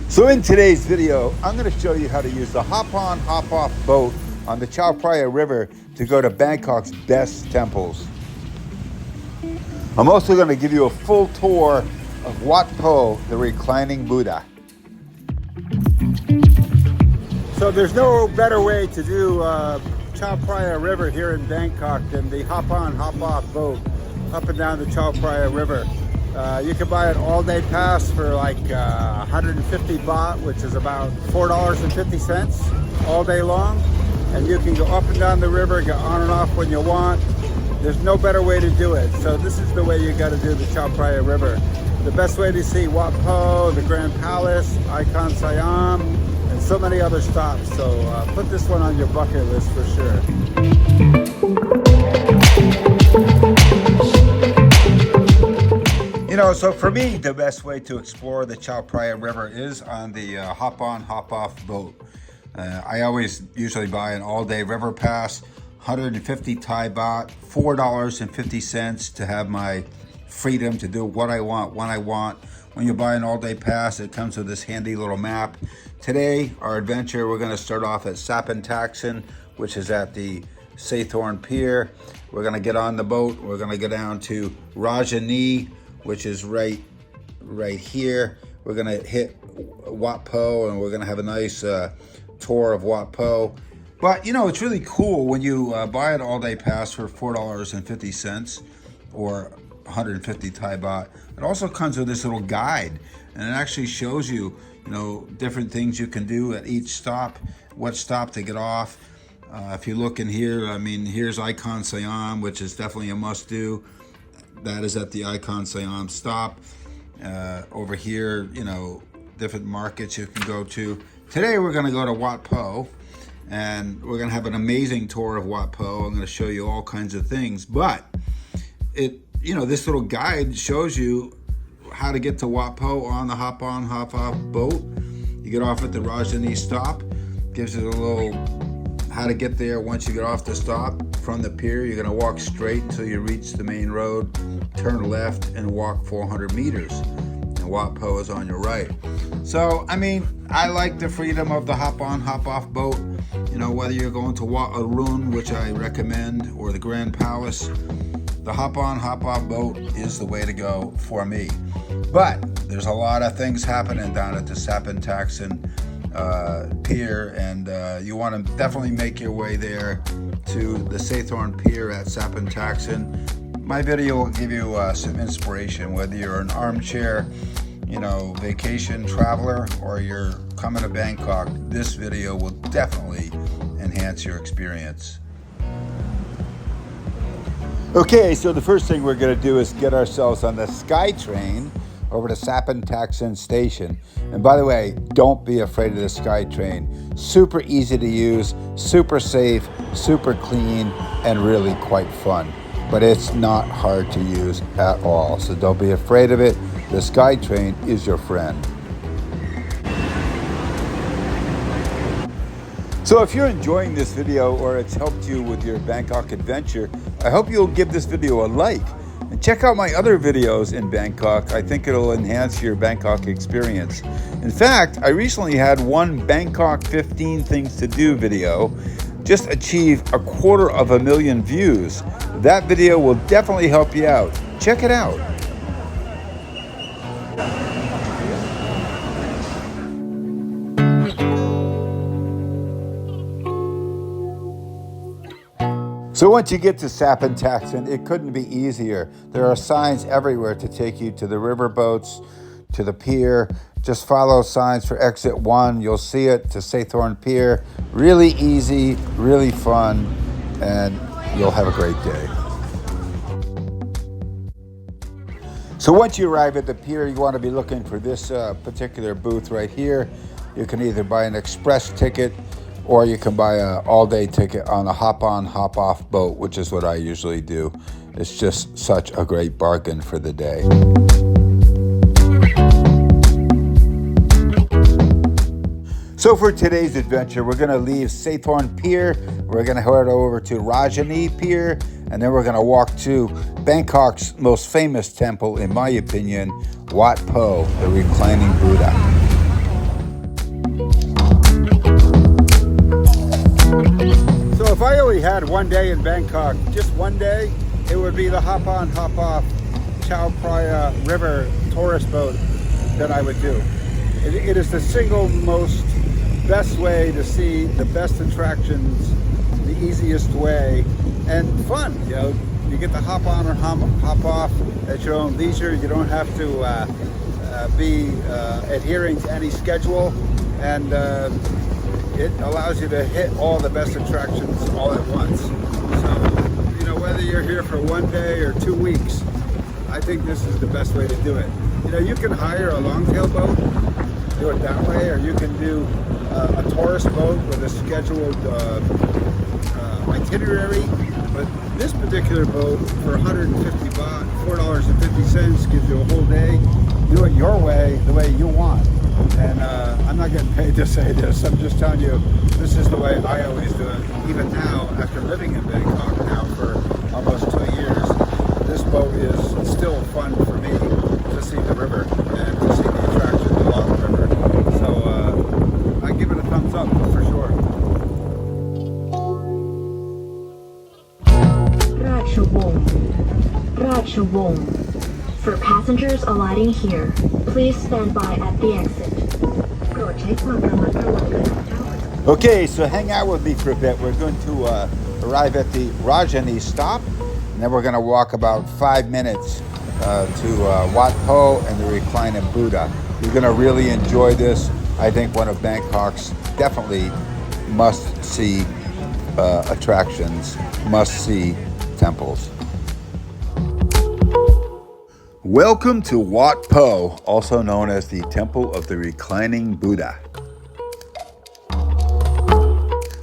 So in today's video, I'm going to show you how to use the hop-on, hop-off boat on the Chao Phraya River to go to Bangkok's best temples. I'm also going to give you a full tour of Wat Pho, the Reclining Buddha. So there's no better way to do Chao Phraya River here in Bangkok than the hop-on, hop-off boat up and down the Chao Phraya River. You can buy an all-day pass for like 150 baht, which is about $4.50 all day long. And you can go up and down the river, get on and off when you want. There's no better way to do it. So this is the way you got to do the Chao Phraya River. The best way to see Wat Pho, the Grand Palace, Icon Siam, and so many other stops. So put this one on your bucket list for sure. You know, so for me, the best way to explore the Chao Phraya River is on the hop-on, hop-off boat. I always usually buy an all-day river pass, 150 Thai baht, $4.50 to have my freedom to do what I want, when I want. When you buy an all-day pass, it comes with this handy little map. Today, our adventure, we're going to start off at Saphan Taksin, which is at the Sathorn pier. We're going to get on the boat. We're going to go down to Rajani, which is right here. We're gonna hit Wat Pho and we're gonna have a nice tour of Wat Pho. But you know, it's really cool when you buy an all-day pass for $4.50 or 150 Thai baht. It also comes with this little guide, and it actually shows you, different things you can do at each stop, what stop to get off. If you look in here, here's Icon Siam, which is definitely a must-do. That is at the Icon Siam stop. Over here, different markets you can go to. Today we're going to go to Wat Pho, and we're going to have an amazing tour of Wat Pho. I'm going to show you all kinds of things, but this little guide shows you how to get to Wat Pho on the hop-on, hop-off boat. You get off at the Rajani stop, gives you a little how to get there. Once you get off the stop from the pier, you're going to walk straight until you reach the main road, turn left and walk 400 meters, and Wat Pho is on your right. So I like the freedom of the hop-on, hop-off boat. Whether you're going to Wat Arun, which I recommend, or the Grand Palace, the hop-on, hop-off boat is the way to go for me. But there's a lot of things happening down at the Saphan Taksin pier, and you want to definitely make your way there to the Sathorn pier at Saphan Taksin. My video will give you some inspiration, whether you're an armchair, vacation traveler, or you're coming to Bangkok. This video will definitely enhance your experience. Okay, so the first thing we're going to do is get ourselves on the Skytrain over to Saphan Taksin station. And by the way, don't be afraid of the Skytrain. Super easy to use, super safe, super clean, and really quite fun. But it's not hard to use at all, so don't be afraid of it. The Skytrain is your friend. So if you're enjoying this video or it's helped you with your Bangkok adventure, I hope you'll give this video a like. And check out my other videos in Bangkok. I think it'll enhance your Bangkok experience. In fact, I recently had one Bangkok 15 Things to Do video just achieve 250,000 views. That video will definitely help you out. Check it out. So once you get to Saphan Taksin, it couldn't be easier. There are signs everywhere to take you to the river boats, to the pier. Just follow signs for exit 1. You'll see it to Sathorn Pier. Really easy, really fun, and you'll have a great day. So once you arrive at the pier, you want to be looking for this particular booth right here. You can either buy an express ticket, or you can buy an all-day ticket on a hop-on, hop-off boat, which is what I usually do. It's just such a great bargain for the day. So for today's adventure, we're going to leave Sathorn Pier. We're going to head over to Rajani Pier, and then we're going to walk to Bangkok's most famous temple, in my opinion, Wat Pho, the Reclining Buddha. So if I only had one day in Bangkok, just one day, it would be the hop on, hop off Chao Phraya River tourist boat that I would do. It is the single most best way to see the best attractions, the easiest way, and fun. You know, you get to hop on or hop off at your own leisure. You don't have to be adhering to any schedule, and it allows you to hit all the best attractions all at once. So, you know, whether you're here for one day or 2 weeks, I think this is the best way to do it. You know, you can hire a longtail boat, do it that way, or you can do a tourist boat with a scheduled itinerary. But this particular boat, for 150 baht, $4.50, gives you a whole day. Do it your way, the way you want. And I'm not getting paid to say this. I'm just telling you, this is the way I always do it. Even now, after living in Bangkok now for almost 2 years, this boat is still fun for me to see the river and to see the attraction along the river. So I give it a thumbs up for sure. Rajwong. For passengers alighting here, please stand by at the exit. Okay, so hang out with me for a bit. We're going to arrive at the Rajani stop, and then we're going to walk about 5 minutes to Wat Pho and the Reclining Buddha. You're going to really enjoy this. I think one of Bangkok's definitely must-see attractions, must-see temples. Welcome to Wat Pho, also known as the Temple of the Reclining Buddha.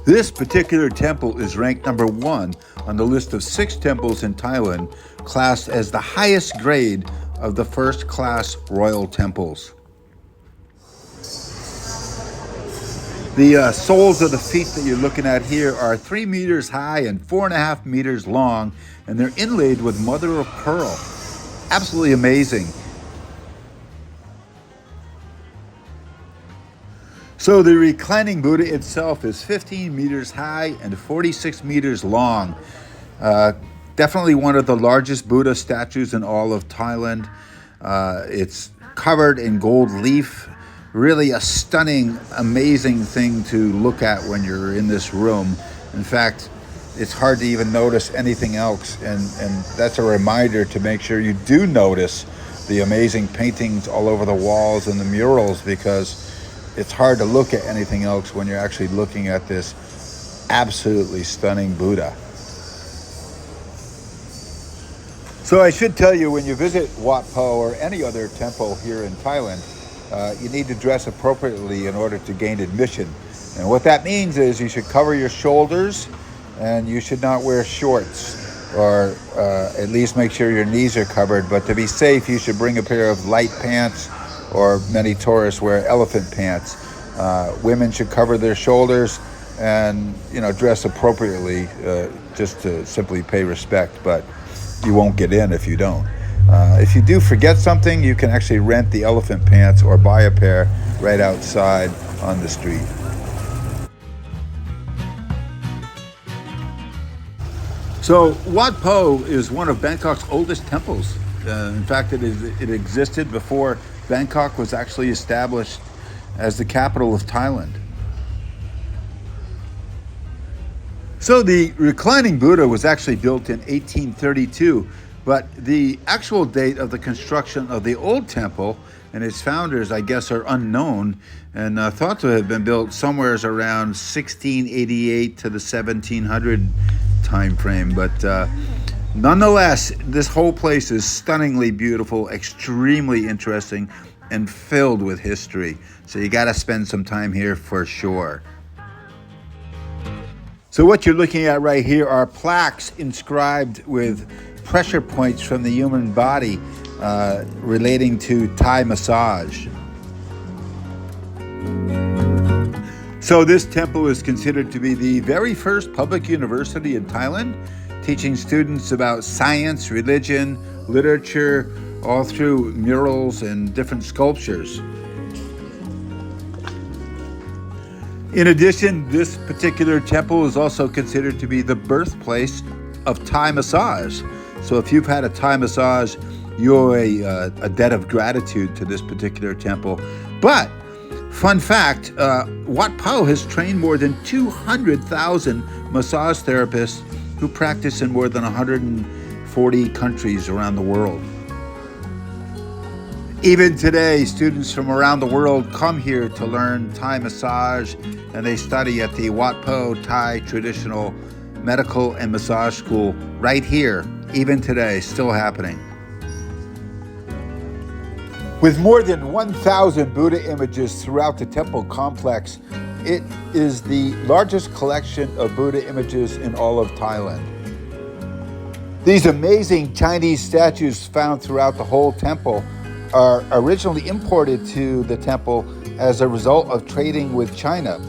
This particular temple is ranked number 1 on the list of 6 temples in Thailand, classed as the highest grade of the first-class royal temples. The soles of the feet that you're looking at here are 3 meters high and 4.5 meters long, and they're inlaid with mother of pearl. Absolutely amazing. So the Reclining Buddha itself is 15 meters high and 46 meters long. Definitely one of the largest Buddha statues in all of Thailand. It's covered in gold leaf. Really a stunning, amazing thing to look at when you're in this room. In fact, it's hard to even notice anything else, and that's a reminder to make sure you do notice the amazing paintings all over the walls and the murals, because it's hard to look at anything else when you're actually looking at this absolutely stunning Buddha. So I should tell you, when you visit Wat Pho or any other temple here in Thailand, you need to dress appropriately in order to gain admission. And what that means is you should cover your shoulders, and you should not wear shorts, or at least make sure your knees are covered. But to be safe, you should bring a pair of light pants, or many tourists wear elephant pants. Women should cover their shoulders and, you know, dress appropriately, just to simply pay respect, but you won't get in if you don't. If you do forget something, you can actually rent the elephant pants or buy a pair right outside on the street. So Wat Pho is one of Bangkok's oldest temples. In fact, it existed before Bangkok was actually established as the capital of Thailand. So the Reclining Buddha was actually built in 1832, but the actual date of the construction of the old temple and its founders, I guess, are unknown, and thought to have been built somewhere around 1688 to the 1700 time frame. But nonetheless, this whole place is stunningly beautiful, extremely interesting, and filled with history. So you got to spend some time here for sure. So what you're looking at right here are plaques inscribed with pressure points from the human body relating to Thai massage. So this temple is considered to be the very first public university in Thailand. teaching students about science, religion, literature, all through murals and different sculptures. In addition, this particular temple is also considered to be the birthplace of Thai massage. So if you've had a Thai massage, you owe a debt of gratitude to this particular temple. But fun fact, Wat Pho has trained more than 200,000 massage therapists who practice in more than 140 countries around the world. Even today, students from around the world come here to learn Thai massage, and they study at the Wat Pho Thai Traditional Medical and Massage School right here, even today, still happening. With more than 1,000 Buddha images throughout the temple complex, it is the largest collection of Buddha images in all of Thailand. These amazing Chinese statues found throughout the whole temple are originally imported to the temple as a result of trading with China.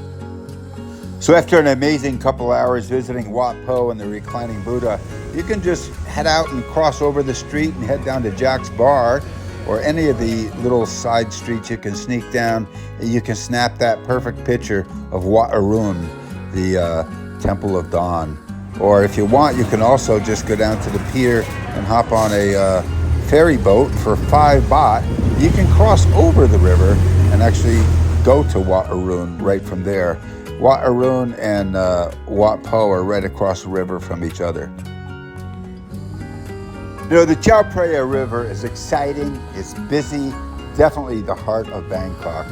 So after an amazing couple hours visiting Wat Pho and the Reclining Buddha, you can just head out and cross over the street and head down to Jack's Bar, or any of the little side streets you can sneak down, and you can snap that perfect picture of Wat Arun, the Temple of Dawn. Or if you want, you can also just go down to the pier and hop on a ferry boat for 5 baht. You can cross over the river and actually go to Wat Arun right from there. Wat Arun and Wat Pho are right across the river from each other. You know, the Chao Phraya River is exciting, it's busy, definitely the heart of Bangkok,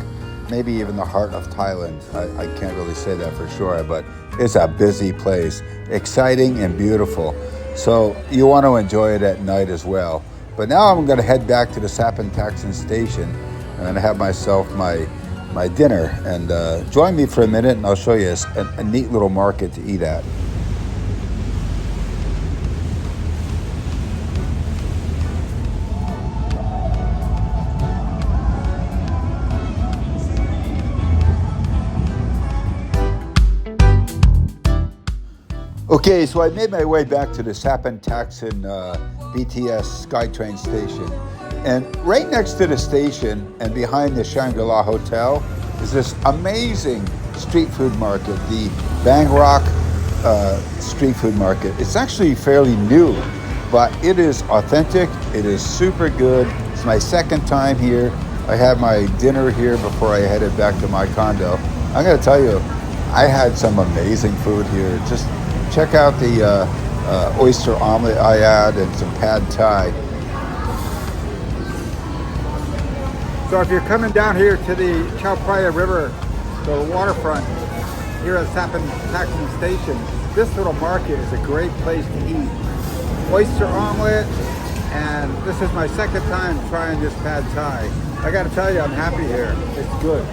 maybe even the heart of Thailand. I can't really say that for sure, but it's a busy place, exciting and beautiful. So you want to enjoy it at night as well. But now I'm going to head back to the Saphan Taksin station and have myself my dinner. And join me for a minute and I'll show you a neat little market to eat at. Okay, so I made my way back to the Saphan Taksin BTS Skytrain station. And right next to the station and behind the Shangri-La Hotel is this amazing street food market, the Bang Rak street food market. It's actually fairly new, but it is authentic. It is super good. It's my second time here. I had my dinner here before I headed back to my condo. I'm going to tell you, I had some amazing food here. Just check out the oyster omelet I had and some pad thai. So if you're coming down here to the Chao Phraya River, the waterfront here at Saphan Taksin Station, this little market is a great place to eat. Oyster omelet, and this is my second time trying this pad thai. I gotta tell you, I'm happy here. It's good.